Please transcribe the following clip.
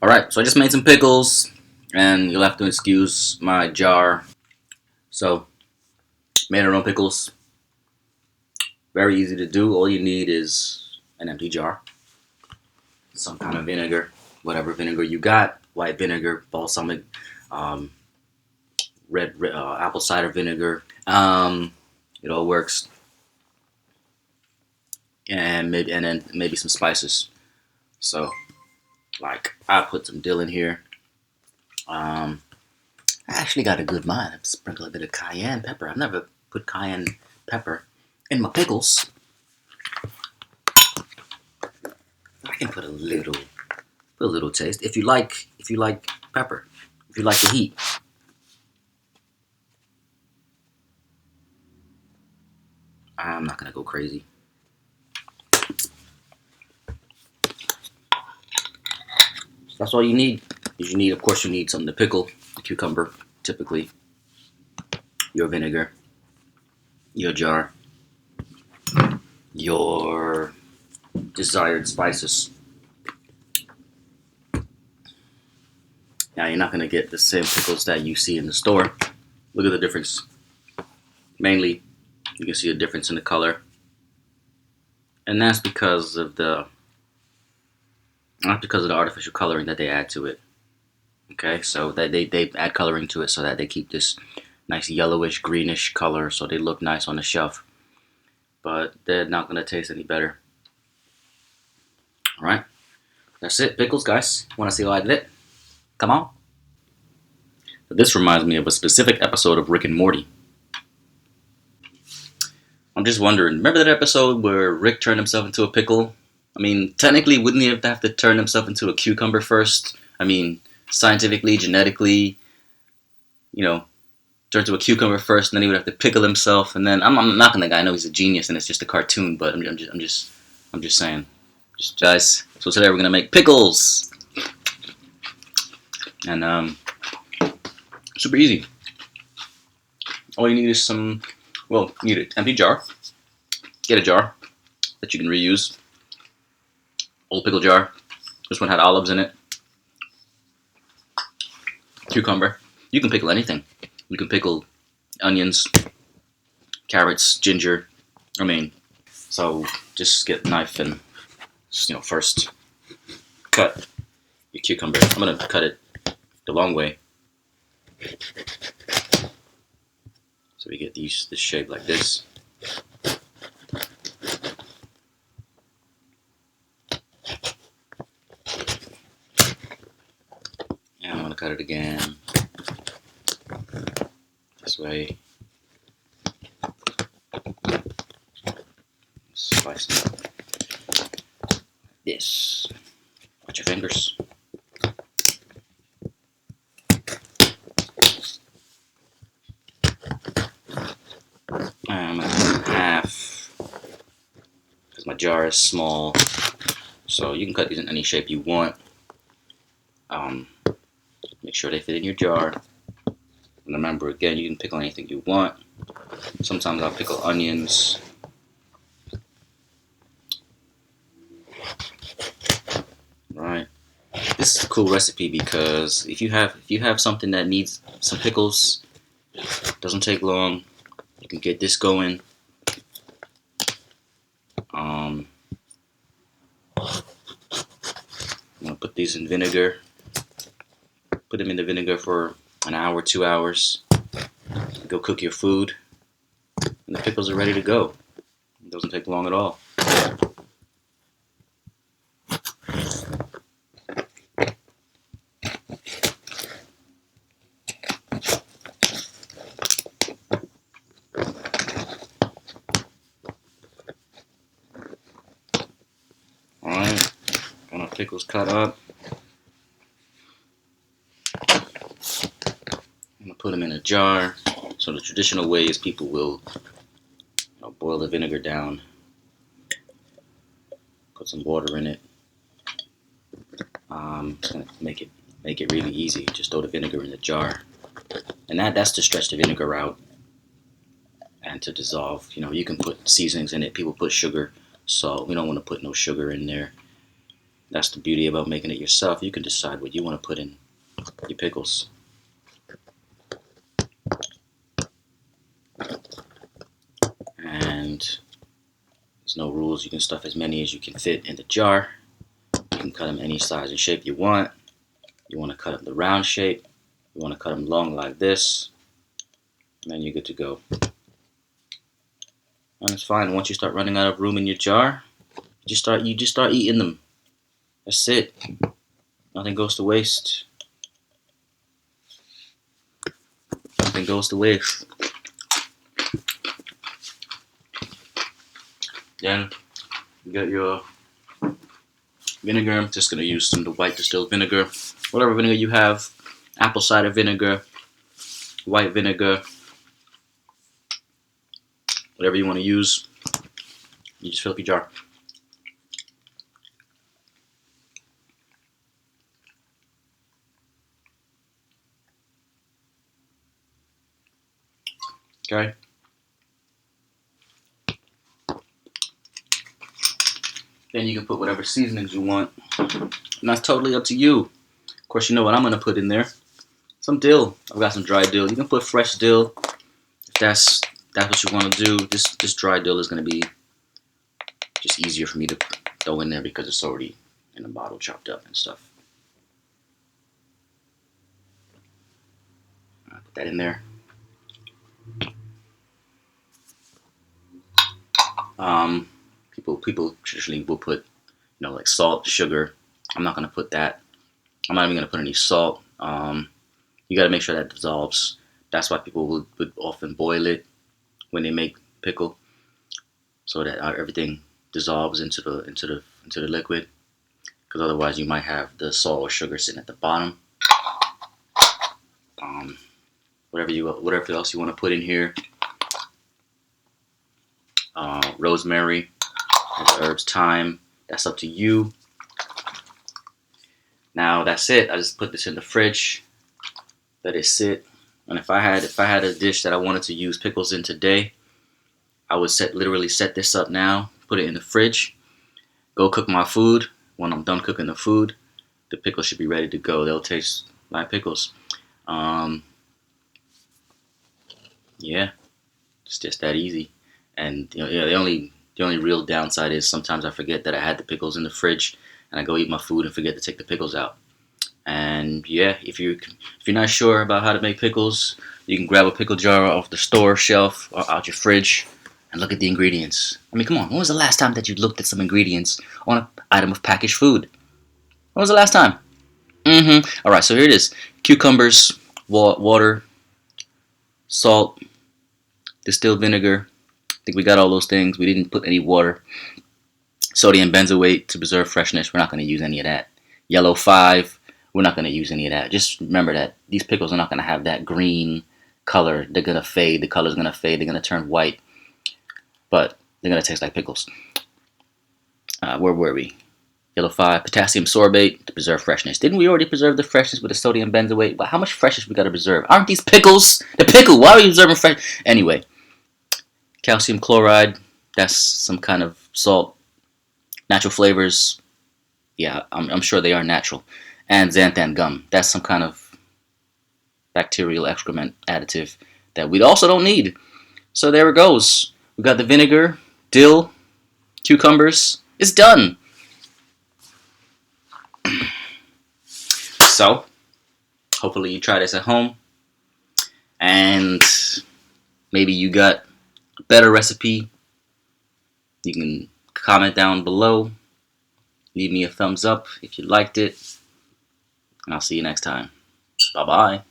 Alright, so I just made some pickles, and you'll have to excuse my jar. So, made our own pickles. Very easy to do. All you need is an empty jar, some kind of vinegar, whatever vinegar you got, white vinegar, balsamic, um, red apple cider vinegar. It all works, and then maybe some spices. So, like I put some dill in here. Um, I actually got a good mind. I sprinkle a bit of cayenne pepper. I've never put cayenne pepper in my pickles. I can put a little taste. If you like pepper, if you like the heat. I'm not gonna go crazy. So that's all you need. Of course, you need something to pickle. The cucumber, typically. Your vinegar, your jar, your desired spices. Now, you're not gonna get the same pickles that you see in the store. Look at the difference. Mainly, you can see a difference in the color, and that's because of the not because of the artificial coloring that they add to it. Okay, so that they add coloring to it so that they keep this nice yellowish greenish color, so they look nice on the shelf, but they're not gonna taste any better. All right, that's it, pickles, guys. Want to see how I did it? Come on. This reminds me of a specific episode of Rick and Morty. I'm just wondering, remember that episode where Rick turned himself into a pickle? I mean, technically, wouldn't he have to turn himself into a cucumber first? I mean, scientifically, genetically, you know, turn to a cucumber first, and then he would have to pickle himself. And then I'm knocking the guy. I know he's a genius, and it's just a cartoon, but I'm just saying, just guys. So today we're gonna make pickles, and super easy. All you need is you need an empty jar. Get a jar that you can reuse. Old pickle jar. This one had olives in it. Cucumber. You can pickle anything. You can pickle onions, carrots, ginger. So just get a knife and first cut your cucumber. I'm gonna cut it the long way, so we get this shape like this. And I'm gonna cut it again this way. Slice it up. This. Watch your fingers. I'm gonna cut it in half because my jar is small. So you can cut these in any shape you want. Make sure they fit in your jar. And remember, again, you can pickle anything you want. Sometimes I'll pickle onions. Right. This is a cool recipe because if you have something that needs some pickles, doesn't take long. You can get this going. I'm gonna put these in vinegar. Put them in the vinegar for an hour, 2 hours. Go cook your food, and the pickles are ready to go. It doesn't take long at all. Alright, got our pickles cut up. I'm gonna put them in a jar. So the traditional way is people will boil the vinegar down, put some water in it. It's gonna make it really easy. Just throw the vinegar in the jar, and that's to stretch the vinegar out and to dissolve. You can put seasonings in it. People put sugar, so we don't want to put no sugar in there. That's the beauty about making it yourself. You can decide what you want to put in your pickles. And there's no rules. You can stuff as many as you can fit in the jar. You can cut them any size and shape you want. You want to cut them the round shape. You want to cut them long like this. And then you're good to go. And it's fine. Once you start running out of room in your jar, you just start eating them. That's it. Nothing goes to waste. Nothing goes to waste. Then you get your vinegar. I'm just gonna use some of the white distilled vinegar. Whatever vinegar you have, apple cider vinegar, white vinegar, whatever you want to use. You just fill up your jar. Okay. Then you can put whatever seasonings you want. And that's totally up to you. Of course, you know what I'm going to put in there. Some dill. I've got some dry dill. You can put fresh dill if that's what you want to do. This dry dill is going to be just easier for me to throw in there because it's already in the bottle chopped up and stuff. I'll put that in there. People traditionally will put, like salt, sugar. I'm not gonna put that. I'm not even gonna put any salt. You gotta make sure that dissolves. That's why people would often boil it when they make pickle, so that everything dissolves into the liquid. Because otherwise, you might have the salt or sugar sitting at the bottom. Whatever else you want to put in here. Rosemary, herbs, thyme. That's up to you. Now that's it. I just put this in the fridge, let it sit. And if I had a dish that I wanted to use pickles in today, I would literally set this up now, put it in the fridge, go cook my food. When I'm done cooking the food, the pickles should be ready to go. They'll taste like pickles. Yeah, it's just that easy. And the only real downside is sometimes I forget that I had the pickles in the fridge, and I go eat my food and forget to take the pickles out. And yeah, if you're not sure about how to make pickles, you can grab a pickle jar off the store shelf or out your fridge and look at the ingredients. I mean, come on, when was the last time that you looked at some ingredients on an item of packaged food? When was the last time? All right, so here it is: cucumbers, water, salt, distilled vinegar. I think we got all those things. We didn't put any water. Sodium benzoate to preserve freshness. We're not going to use any of that. Yellow 5. We're not going to use any of that. Just remember that these pickles are not going to have that green color. They're going to fade. The color's going to fade. They're going to turn white. But they're going to taste like pickles. Where were we? Yellow 5. Potassium sorbate to preserve freshness. Didn't we already preserve the freshness with the sodium benzoate? But how much freshness we got to preserve? Aren't these pickles? The pickle. Why are we preserving fresh? Anyway. Calcium chloride. That's some kind of salt. Natural flavors. Yeah, I'm sure they are natural. And xanthan gum. That's some kind of bacterial excrement additive that we also don't need. So there it goes. We got the vinegar, dill, cucumbers. It's done. So, hopefully you try this at home. And maybe you got a better recipe. You can comment down below. Leave me a thumbs up if you liked it. And I'll see you next time. Bye-bye.